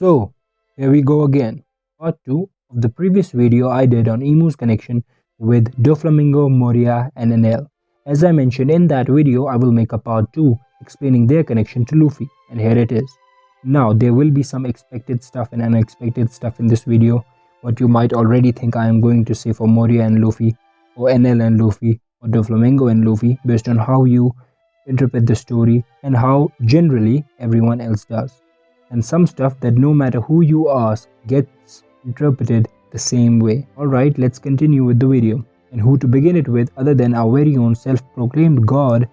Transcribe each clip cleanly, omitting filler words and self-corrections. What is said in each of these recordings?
So, here we go again. Part 2 of the previous video I did on Emu's connection with Doflamingo, Moria and Enel. As I mentioned in that video, I will make a part 2 explaining their connection to Luffy, and here it is. Now, there will be some expected stuff and unexpected stuff in this video, what you might already think I am going to say for Moria and Luffy, or Enel and Luffy, or Doflamingo and Luffy, based on how you interpret the story and how generally everyone else does. And some stuff that no matter who you ask gets interpreted the same way. Alright, let's continue with the video. And who to begin it with other than our very own self-proclaimed god,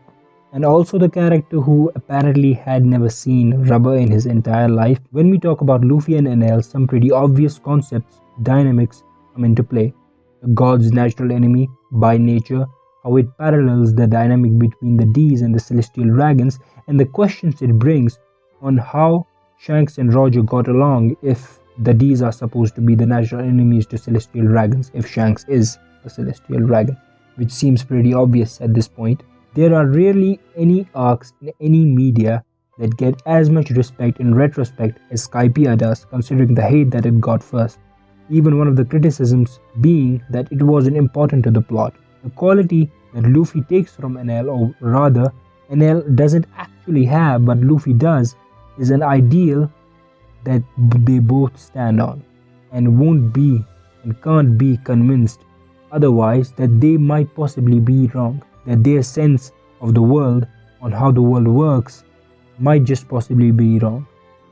and also the character who apparently had never seen rubber in his entire life. When we talk about Luffy and Enel, some pretty obvious concepts, dynamics come into play. The god's natural enemy by nature, how it parallels the dynamic between the D's and the celestial dragons, and the questions it brings on how Shanks and Roger got along if the D's are supposed to be the natural enemies to celestial dragons, if Shanks is a celestial dragon, which seems pretty obvious at this point. There are rarely any arcs in any media that get as much respect in retrospect as Skypiea does, considering the hate that it got first. Even one of the criticisms being that it wasn't important to the plot. The quality that Luffy takes from Enel, or rather Enel doesn't actually have but Luffy does, is an ideal that they both stand on, and won't be and can't be convinced otherwise that they might possibly be wrong, that their sense of the world on how the world works might just possibly be wrong.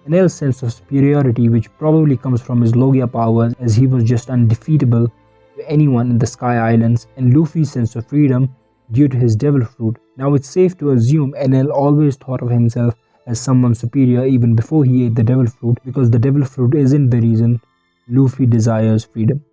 Enel's sense of superiority, which probably comes from his Logia powers as he was just undefeatable to anyone in the Sky Islands, and Luffy's sense of freedom due to his devil fruit. Now it's safe to assume Enel always thought of himself as someone superior even before he ate the devil fruit, because the devil fruit isn't the reason Luffy desires freedom.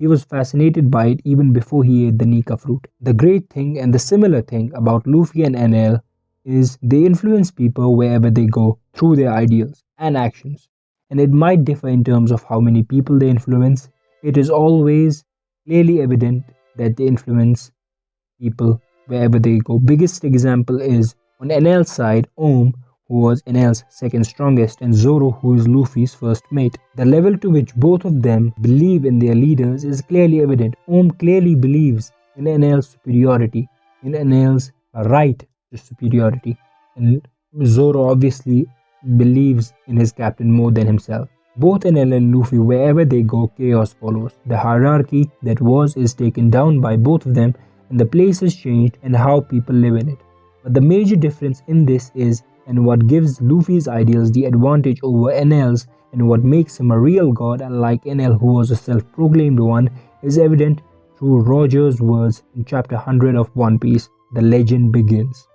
He was fascinated by it even before he ate the Nika fruit. The great thing and the similar thing about Luffy and Enel is they influence people wherever they go through their ideals and actions. And it might differ in terms of how many people they influence. It is always clearly evident that they influence people wherever they go. Biggest example is on Enel's side, who was Enel's second strongest, and Zoro, who is Luffy's first mate. The level to which both of them believe in their leaders is clearly evident. Clearly believes in Enel's superiority, in Enel's right to superiority, and Zoro obviously believes in his captain more than himself. Both Enel and Luffy, wherever they go, chaos follows. The hierarchy that was is taken down by both of them, and the place is changed and how people live in it. But the major difference in this is, and what gives Luffy's ideals the advantage over Enel's, and what makes him a real god unlike Enel, who was a self-proclaimed one, is evident through Roger's words in chapter 100 of One Piece. The legend begins.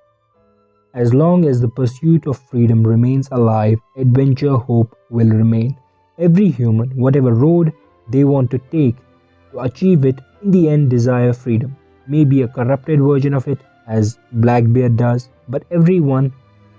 As long as the pursuit of freedom remains alive, adventure hope will remain. Every human, whatever road they want to take to achieve it, in the end desire freedom. Maybe a corrupted version of it, as Blackbeard does, but everyone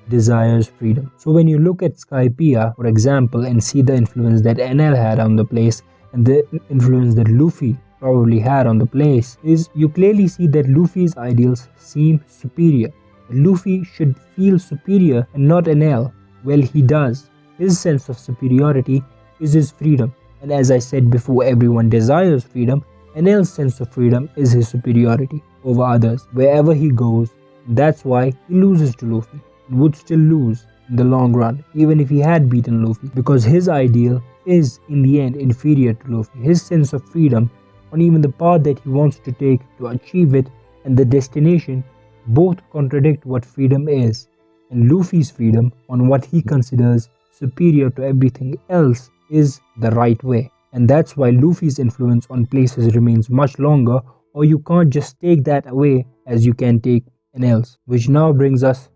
desires freedom. So when you look at Skypiea, for example, and see the influence that Enel had on the place and the influence that Luffy probably had on the place, is you clearly see that Luffy's ideals seem superior. Luffy should feel superior and not Enel. Well, he does. His sense of superiority is his freedom. And as I said before, everyone desires freedom. Enel's sense of freedom is his superiority over others wherever he goes. That's why he loses to Luffy. Would still lose in the long run, even if he had beaten Luffy, because his ideal is in the end inferior to Luffy. His sense of freedom on even the path that he wants to take to achieve it and the destination both contradict what freedom is, and Luffy's freedom on what he considers superior to everything else is the right way. And that's why Luffy's influence on places remains much longer, or you can't just take that away as you can take Enel's. Which now brings us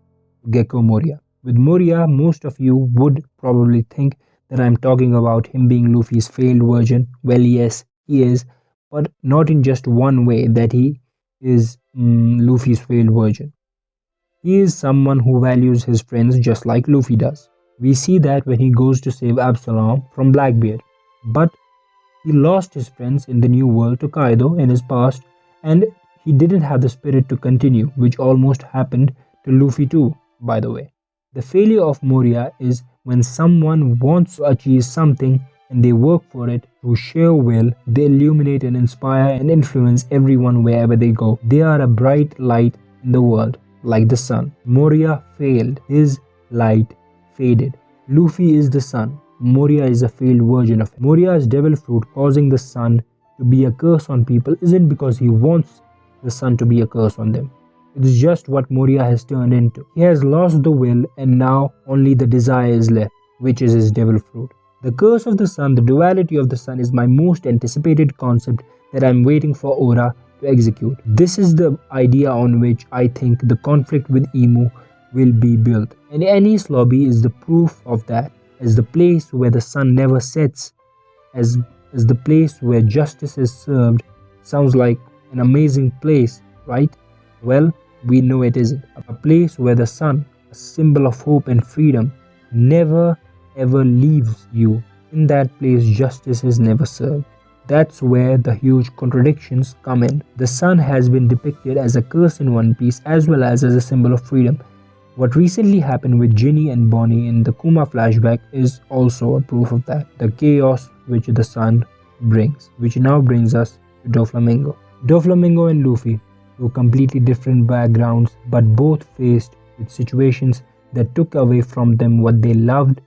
Gecko Moria. With Moria, most of you would probably think that I'm talking about him being Luffy's failed version. Well, yes, he is, but not in just one way that he is Luffy's failed version. He is someone who values his friends just like Luffy does. We see that when he goes to save Absalom from Blackbeard, but he lost his friends in the New World to Kaido in his past, and he didn't have the spirit to continue, which almost happened to Luffy too, by the way. The failure of Moria is When someone wants to achieve something and they work for it through sheer will, they illuminate and inspire and influence everyone wherever they go. They are a bright light in the world, like the sun. Moria failed, his light faded. Luffy is the sun. Moria is a failed version of it. Moria's devil fruit causing the sun to be a curse on people isn't because he wants the sun to be a curse on them. It's just what Moria has turned into. He has lost the will and now only the desire is left, which is his devil fruit. The curse of the sun, the duality of the sun, is my most anticipated concept that I'm waiting for Oda to execute. This is the idea on which I think the conflict with Emu will be built. And Enies Lobby is the proof of that, as the place where the sun never sets, as the place where justice is served. Sounds like an amazing place, right? Well, we know it isn't. A place where the sun, a symbol of hope and freedom, never ever leaves you. In that place, justice is never served. That's where the huge contradictions come in. The sun has been depicted as a curse in One Piece as well as a symbol of freedom. What recently happened with Ginny and Bonnie in the Kuma flashback is also a proof of that. The chaos which the sun brings, which now brings us to Doflamingo. Doflamingo and Luffy, two completely different backgrounds, but both faced with situations that took away from them what they loved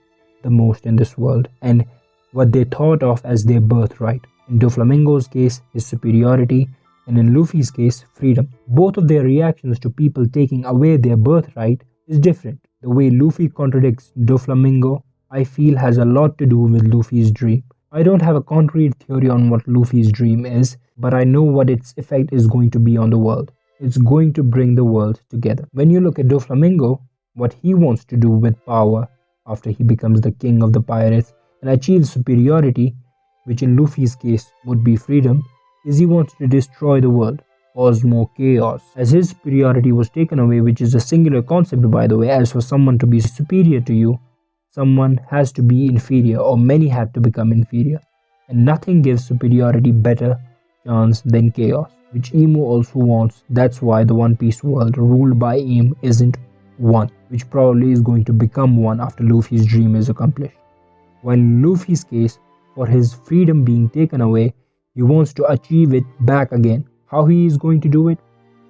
the most in this world and what they thought of as their birthright. In Doflamingo's case, his superiority, and in Luffy's case, freedom. Both of their reactions to people taking away their birthright is different. The way Luffy contradicts Doflamingo, I feel, has a lot to do with Luffy's dream. I don't have a concrete theory on what Luffy's dream is, but I know what its effect is going to be on the world. It's going to bring the world together. When you look at Doflamingo, what he wants to do with power after he becomes the king of the pirates and achieves superiority, which in Luffy's case would be freedom, is he wants to destroy the world, cause more chaos. As his superiority was taken away, which is a singular concept by the way, as for someone to be superior to you, someone has to be inferior or many have to become inferior. And nothing gives superiority better chance than chaos, which Emu also wants. That's why the One Piece world ruled by Emu isn't one, which probably is going to become one after Luffy's dream is accomplished. While in Luffy's case, for his freedom being taken away, he wants to achieve it back again. How he is going to do it?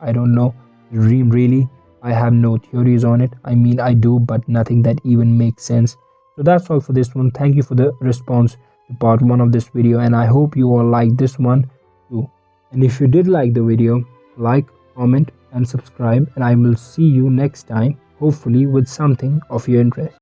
I don't know. The dream really, I have no theories on it. I mean, I do, but nothing that even makes sense. So that's all for this one. Thank you for the response to part 1 of this video, and I hope you all like this one too. And if you did like the video, like, comment and subscribe, and I will see you next time, hopefully with something of your interest.